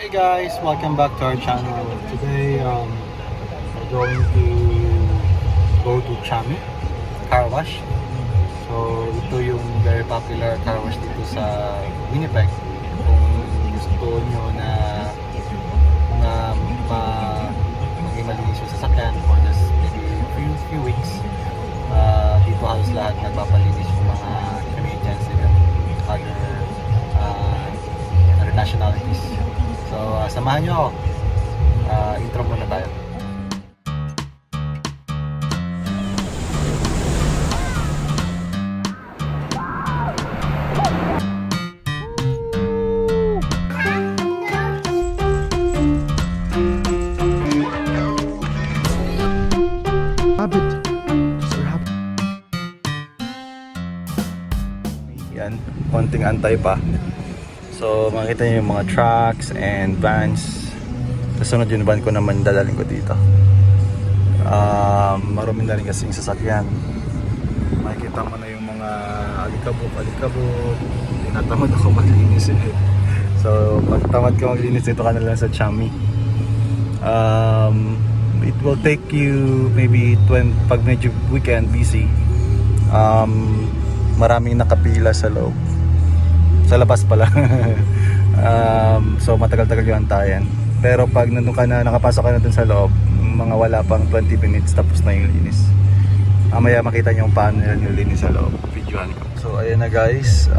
Hey guys, welcome back to our channel. Today, we're going to go to Chami Car Wash. So, ito yung very popular car wash dito sa Winnipeg. Kung gusto nyo na maging malinis yung sasakyan for just maybe few weeks, dito halos lahat nagpapalinis yung mga Canadians and other nationalities. So, samahan nyo ako. Intro muna tayo. Yan, konting antay pa. So makita niyo yung mga trucks and vans. Kasunod yung van ko naman dadalhin ko dito. Marami na rin kasing sasakyan. Makikita mo na yung mga alikabok. Tinatamad ako maglinis eh. So pag tamad ka maglinis, dito ka na lang sa Chami. It will take you maybe pag medyo weekend busy, maraming nakapila sa loob. Sa labas pala. So matagal-tagal yung antayan. Pero pag nandun ka na, nakapasok ka na dun sa loob, mga wala pang 20 minutes tapos na yung linis. Mamaya makita nyo paano nila nilinis sa loob. Videohan ko. So ayan na guys,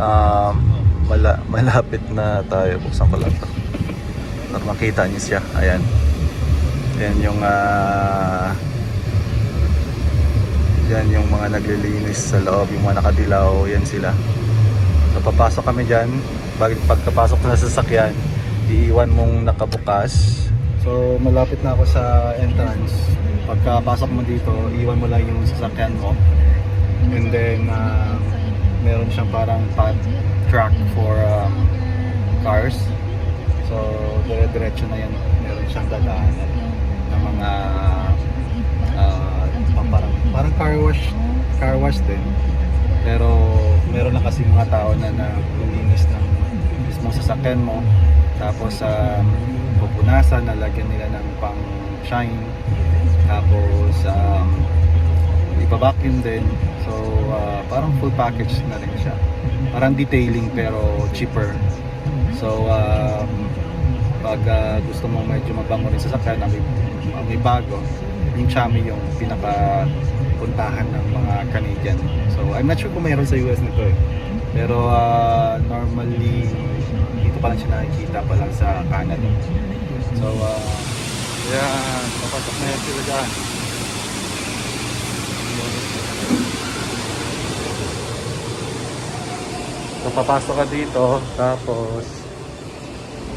malapit na tayo. Buksan ko lang to para makita nyo siya. Ayan. Yan yung mga naglilinis sa loob, yung mga nakadilaw, yan sila. So papasok kami dyan. Pagkapasok na sa sasakyan, iiwan mong nakabukas. So malapit na ako sa entrance. Pagkapasok mo dito, iiwan mo lang yung sasakyan mo. And then meron siyang parang pad track for cars. So dire-diretso na yan. Meron siyang dadaanan ng mga parang car wash din. Pero meron na kasi mga tao na naglilinis ng mismong sasakyan mo. Tapos pupunasan, nalagyan nila ng pang shine. Tapos ipa-vacuum din. So parang full package na rin siya. Parang detailing pero cheaper. So pag gusto mo medyo mabango rin sasakyan, may bago, yung Chami yung pinaka-puntahan ng mga Canadian. So I'm not sure kung mayroon sa US nito eh. Pero normally dito pa lang siya nakikita pa lang sa Canada. So yan, papasok na yan sila dyan. So papasok ka dito, tapos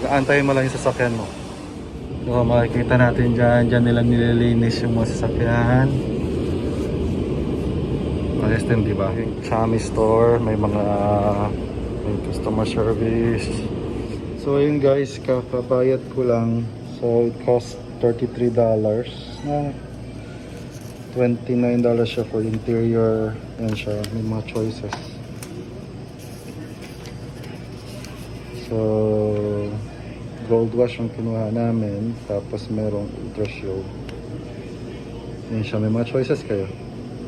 aantayin mo lang yung sasakyan mo. So makikita natin dyan nila nililinis yung mga sasakyan. Ayos din, diba? Yung Chami store, may customer service. So ayun guys, kakabayad ko lang. So it cost $33 na $29 siya for interior. Yan siya, may mga choices. So gold wash yung kinuha namin, tapos merong ultra shield. Yan siya, may mga choices kayo.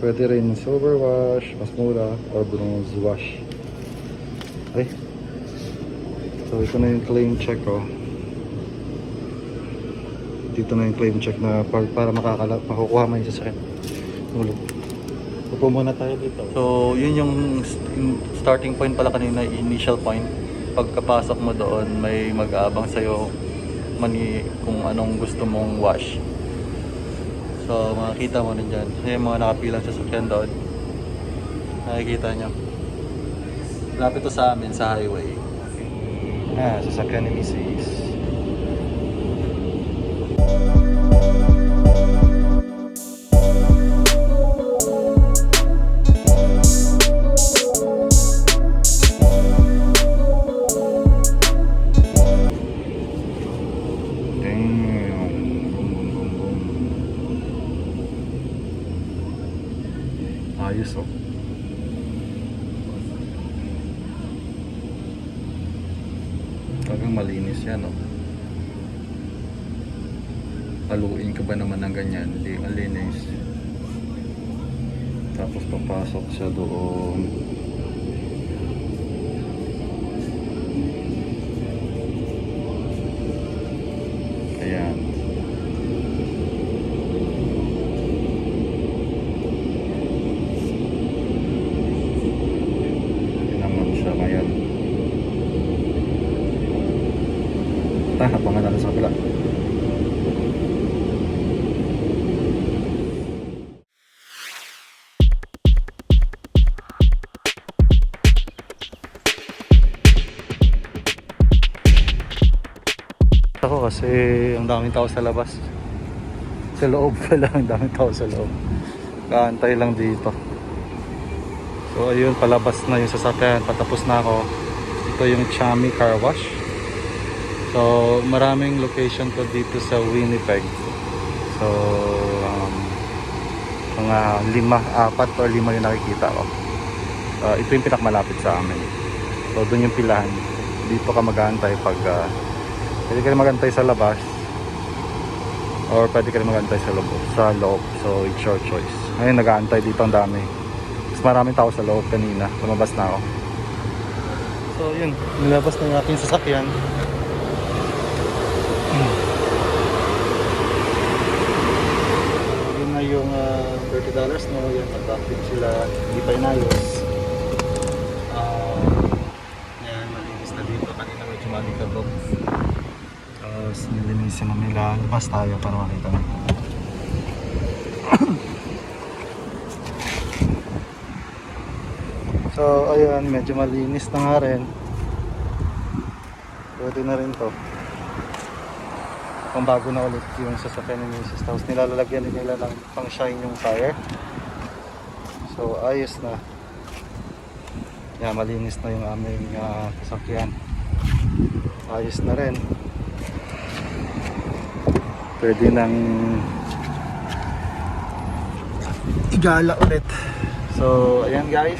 Pwede rin silver wash, mas mura, or bronze wash. Okay. So ito na yung claim check ko. Dito na yung claim check na para makukuha mo yung sasakyan. Upo muna tayo dito. So yun yung starting point pala kanina, initial point. Pagkapasok mo doon, may mag-aabang sa'yo kung anong gusto mong wash. So makikita mo rin dyan. So yung mga nakapilang sasakyan doon, nakikita nyo. Lapit to sa amin sa highway. Sasakyan ni Mrs. Ayos oh. Talagang malinis yan oh. haluin ka ba naman ng ganyan, hindi malinis. Tapos papasok siya doon. Ayan. Ayan naman siya ngayon. Abangan natin sa kabila. Ako kasi ang daming tao sa labas. Sa loob pala, ang daming tao sa loob. Kaantay lang dito. So ayun, palabas na yung sasakyan. Patapos na ako. Ito yung Chami Car Wash. So maraming location to dito sa Winnipeg. So mga 4 or 5 yung nakikita ko. Ito yung pinakamalapit sa amin. So doon yung pilahan. Dito ka mag-aantay pag pwede ka rin mag-antay sa labas or pwede ka rin mag-antay sa loob. So it's your choice. Ngayon nag-aantay dito, ang dami. Mas maraming tao sa loob kanina. Lumabas na ako. So yun, nilabas na yung aking sasakyan. Yun na yung $30 no. Yan, nag-active sila. Hindi pa inayos. Yan, malinis na dito. Kanina medyo malikabog. Tapos nilinisin na nila. Labas tayo para makita natin. So ayun, medyo malinis na nga rin. Pwede na rin to. Pang bago na ulit yung sasakyan ni Mrs. Tapos nilalagyan nila ng pang shine yung tire. So ayos na. Yan, malinis na yung aming sasakyan. Ayos na rin. Pwede nang igala ulit. So ayan guys,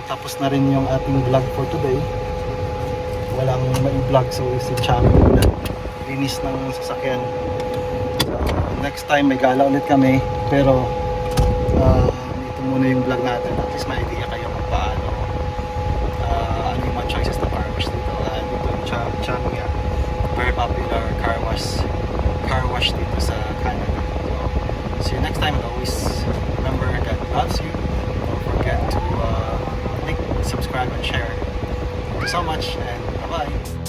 tapos na rin yung ating vlog for today. Walang may vlog, so si Chami muna linis ng sasakyan. So next time may gala ulit kami, pero ito muna yung vlog natin. At least may idea kayo kung paano ano yung mga choices na car wash dito. Dito yung Chami, very popular car wash dito sa Canada. So see you next time, and always remember God loves you. Don't forget to like, subscribe and share. Thank you so much, and bye bye.